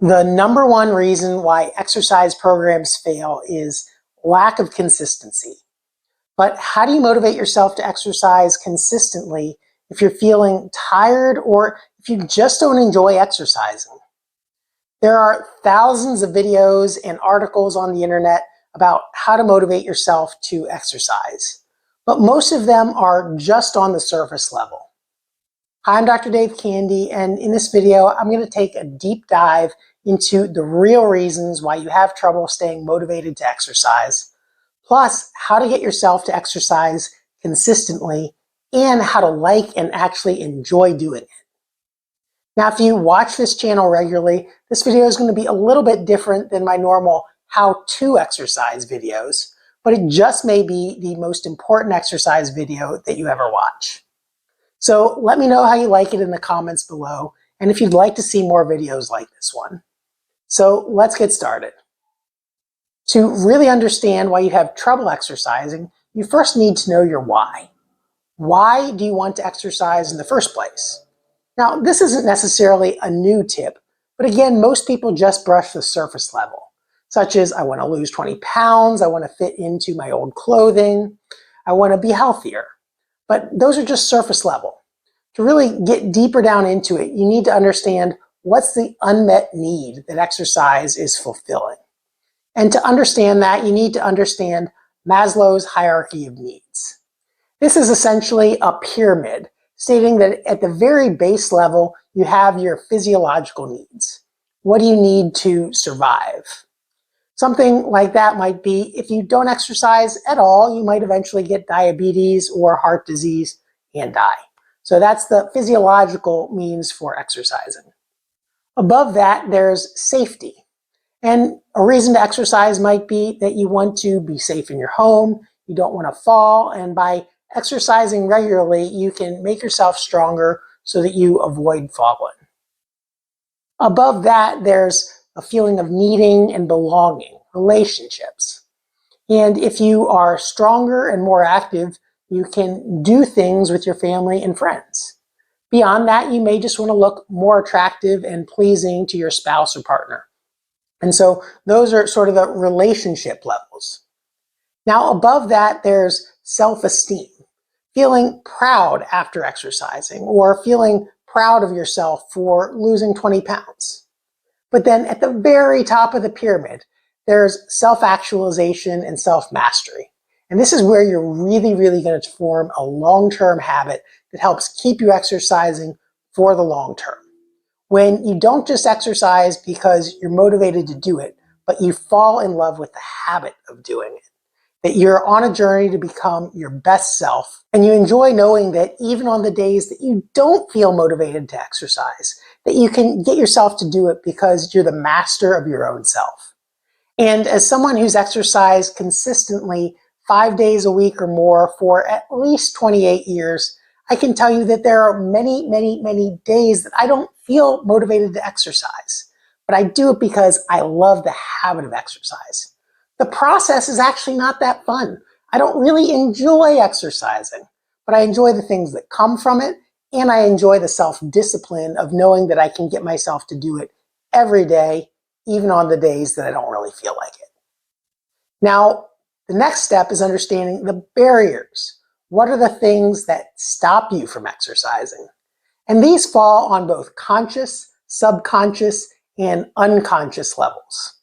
The number one reason why exercise programs fail is lack of consistency. But how do you motivate yourself to exercise consistently if you're feeling tired or if you just don't enjoy exercising? There are thousands of videos and articles on the internet about how to motivate yourself to exercise, but most of them are just on the surface level. Hi, I'm Dr. Dave Candy, and in this video, I'm going to take a deep dive into the real reasons why you have trouble staying motivated to exercise, plus how to get yourself to exercise consistently, and how to like and actually enjoy doing it. Now, if you watch this channel regularly, this video is going to be a little bit different than my normal how-to exercise videos, but it just may be the most important exercise video that you ever watch. So let me know how you like it in the comments below, and if you'd like to see more videos like this one. So let's get started. To really understand why you have trouble exercising, you first need to know your why. Why do you want to exercise in the first place? Now, this isn't necessarily a new tip, but again, most people just brush the surface level, such as I want to lose 20 pounds, I want to fit into my old clothing, I want to be healthier. But those are just surface level. To really get deeper down into it, you need to understand what's the unmet need that exercise is fulfilling. And to understand that, you need to understand Maslow's hierarchy of needs. This is essentially a pyramid, stating that at the very base level, you have your physiological needs. What do you need to survive? Something like that might be, if you don't exercise at all, you might eventually get diabetes or heart disease and die. So that's the physiological means for exercising. Above that, there's safety. And a reason to exercise might be that you want to be safe in your home, you don't want to fall, and by exercising regularly, you can make yourself stronger so that you avoid falling. Above that, there's a feeling of needing and belonging, relationships. And if you are stronger and more active, you can do things with your family and friends. Beyond that, you may just want to look more attractive and pleasing to your spouse or partner. And so those are sort of the relationship levels. Now, above that, there's self-esteem, feeling proud after exercising or feeling proud of yourself for losing 20 pounds. But then at the very top of the pyramid, there's self-actualization and self-mastery. And this is where you're really going to form a long-term habit that helps keep you exercising for the long term. When you don't just exercise because you're motivated to do it, but you fall in love with the habit of doing it. That you're on a journey to become your best self, and you enjoy knowing that even on the days that you don't feel motivated to exercise, that you can get yourself to do it because you're the master of your own self. And as someone who's exercised consistently 5 days a week or more for at least 28 years, I can tell you that there are many days that I don't feel motivated to exercise, but I do it because I love the habit of exercise. The process is actually not that fun. I don't really enjoy exercising, but I enjoy the things that come from it, and I enjoy the self-discipline of knowing that I can get myself to do it every day, even on the days that I don't really feel like it. Now, the next step is understanding the barriers. What are the things that stop you from exercising? And these fall on both conscious, subconscious, and unconscious levels.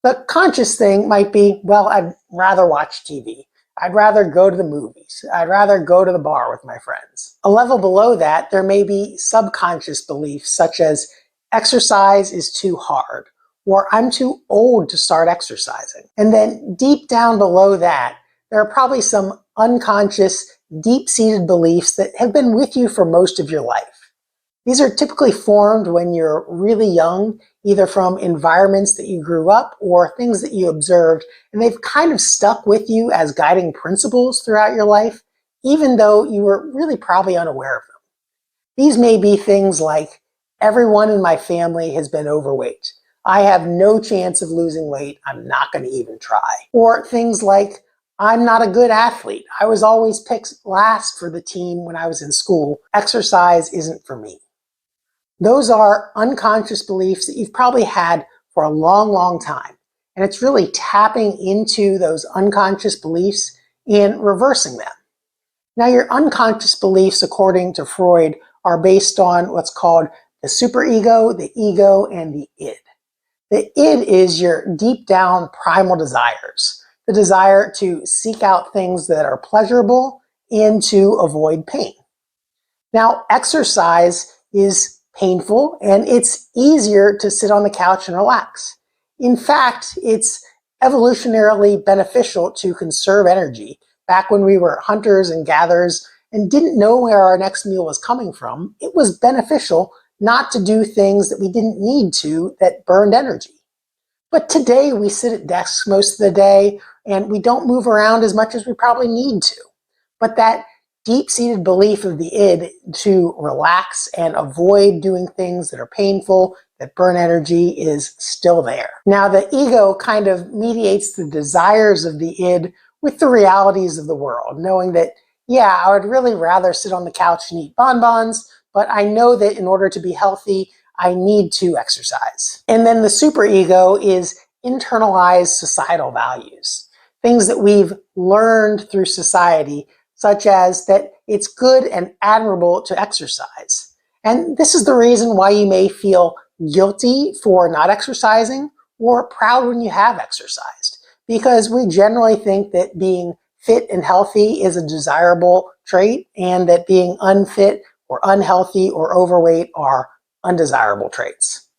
The conscious thing might be, well, I'd rather watch TV. I'd rather go to the movies. I'd rather go to the bar with my friends. A level below that, there may be subconscious beliefs such as exercise is too hard, or I'm too old to start exercising. And then deep down below that, there are probably some unconscious, deep-seated beliefs that have been with you for most of your life. These are typically formed when you're really young, either from environments that you grew up or things that you observed, and they've kind of stuck with you as guiding principles throughout your life, even though you were really probably unaware of them. These may be things like, everyone in my family has been overweight. I have no chance of losing weight. I'm not going to even try. Or things like, I'm not a good athlete. I was always picked last for the team when I was in school. Exercise isn't for me. Those are unconscious beliefs that you've probably had for a long, long time. And it's really tapping into those unconscious beliefs and reversing them. Now, your unconscious beliefs, according to Freud, are based on what's called the superego, the ego, and the id. The id is your deep down primal desires, the desire to seek out things that are pleasurable and to avoid pain. Now, exercise is painful and it's easier to sit on the couch and relax. In fact, it's evolutionarily beneficial to conserve energy. Back when we were hunters and gatherers and didn't know where our next meal was coming from, it was beneficial not to do things that we didn't need to that burned energy. But today we sit at desks most of the day and we don't move around as much as we probably need to. But that deep-seated belief of the id to relax and avoid doing things that are painful, that burn energy, is still there. Now, the ego kind of mediates the desires of the id with the realities of the world, knowing that, yeah, I would really rather sit on the couch and eat bonbons, but I know that in order to be healthy, I need to exercise. And then the superego is internalized societal values, things that we've learned through society, such as that it's good and admirable to exercise. And this is the reason why you may feel guilty for not exercising or proud when you have exercised, because we generally think that being fit and healthy is a desirable trait and that being unfit or unhealthy or overweight are undesirable traits.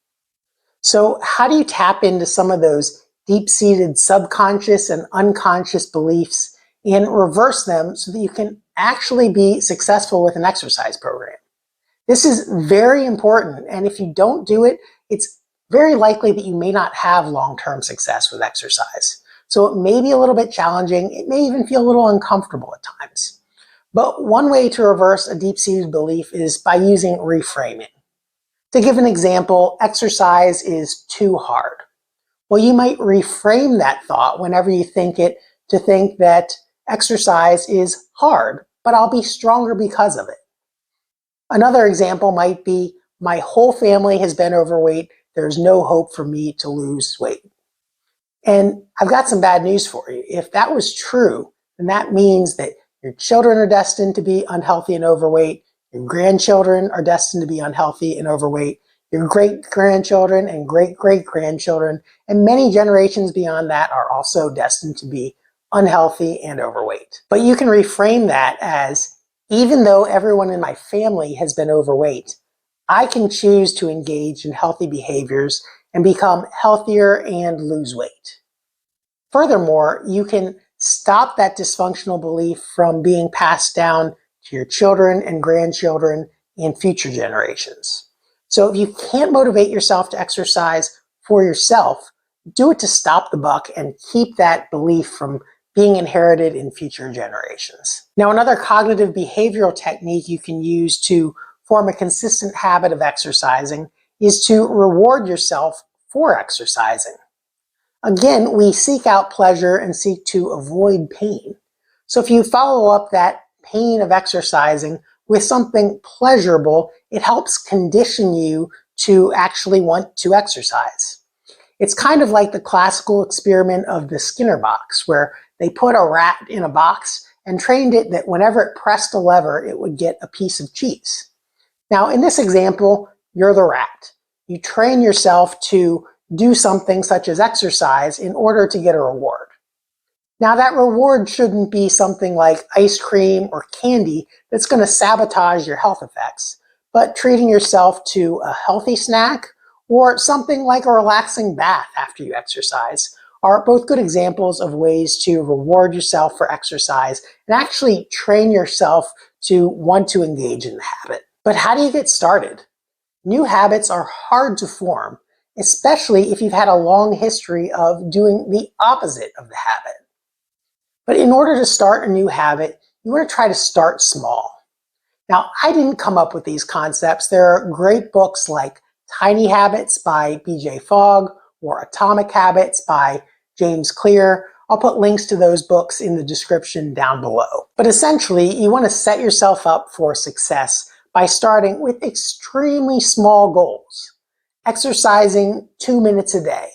So how do you tap into some of those deep-seated subconscious and unconscious beliefs and reverse them so that you can actually be successful with an exercise program? This is very important, and if you don't do it, it's very likely that you may not have long-term success with exercise. So it may be a little bit challenging, it may even feel a little uncomfortable at times. But one way to reverse a deep-seated belief is by using reframing. To give an example, exercise is too hard. Well, you might reframe that thought whenever you think it to think that exercise is hard, but I'll be stronger because of it. Another example might be, my whole family has been overweight, there's no hope for me to lose weight. And I've got some bad news for you. If that was true, then that means that your children are destined to be unhealthy and overweight, your grandchildren are destined to be unhealthy and overweight, your great-grandchildren and great-great-grandchildren, and many generations beyond that are also destined to be unhealthy and overweight. But you can reframe that as, even though everyone in my family has been overweight, I can choose to engage in healthy behaviors and become healthier and lose weight. Furthermore, you can stop that dysfunctional belief from being passed down to your children and grandchildren and future generations. So if you can't motivate yourself to exercise for yourself, do it to stop the buck and keep that belief from being inherited in future generations. Now, another cognitive behavioral technique you can use to form a consistent habit of exercising is to reward yourself for exercising. Again, we seek out pleasure and seek to avoid pain. So if you follow up that pain of exercising with something pleasurable, it helps condition you to actually want to exercise. It's kind of like the classical experiment of the Skinner box, where they put a rat in a box and trained it that whenever it pressed a lever, it would get a piece of cheese. Now, in this example, you're the rat. You train yourself to do something such as exercise in order to get a reward. Now, that reward shouldn't be something like ice cream or candy that's going to sabotage your health effects, but treating yourself to a healthy snack or something like a relaxing bath after you exercise are both good examples of ways to reward yourself for exercise and actually train yourself to want to engage in the habit. But how do you get started? New habits are hard to form, especially if you've had a long history of doing the opposite of the habit. But in order to start a new habit, you want to try to start small. Now, I didn't come up with these concepts. There are great books like Tiny Habits by B.J. Fogg or Atomic Habits by James Clear. I'll put links to those books in the description down below. But essentially, you want to set yourself up for success by starting with extremely small goals. Exercising 2 minutes a day,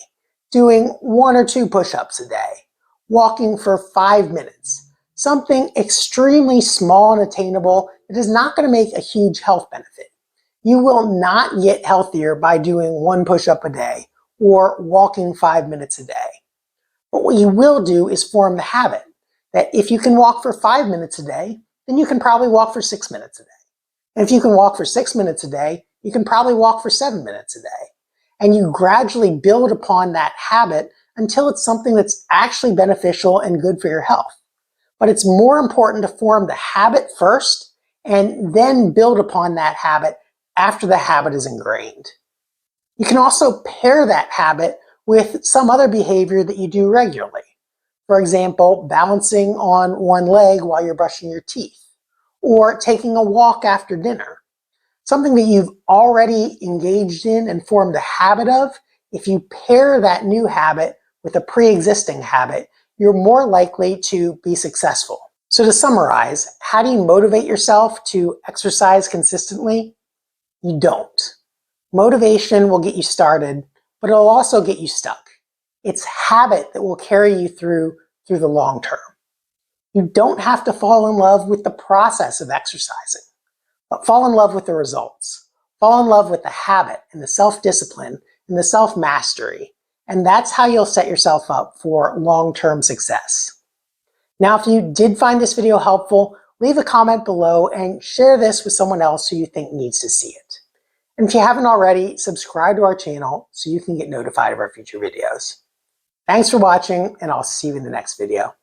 doing 1 or 2 push-ups a day, walking for 5 minutes. Something extremely small and attainable that is not going to make a huge health benefit. You will not get healthier by doing 1 push-up a day or walking 5 minutes a day. But what you will do is form the habit that if you can walk for 5 minutes a day, then you can probably walk for 6 minutes a day. And if you can walk for 6 minutes a day, you can probably walk for 7 minutes a day. And you gradually build upon that habit until it's something that's actually beneficial and good for your health. But it's more important to form the habit first and then build upon that habit after the habit is ingrained. You can also pair that habit with some other behavior that you do regularly. For example, balancing on one leg while you're brushing your teeth, or taking a walk after dinner. Something that you've already engaged in and formed a habit of, if you pair that new habit with a pre-existing habit, you're more likely to be successful. So to summarize, how do you motivate yourself to exercise consistently? You don't. Motivation will get you started, but it'll also get you stuck. It's habit that will carry you through the long term. You don't have to fall in love with the process of exercising, but fall in love with the results. Fall in love with the habit and the self-discipline and the self-mastery. And that's how you'll set yourself up for long-term success. Now, if you did find this video helpful, leave a comment below and share this with someone else who you think needs to see it. And if you haven't already, subscribe to our channel so you can get notified of our future videos. Thanks for watching, and I'll see you in the next video.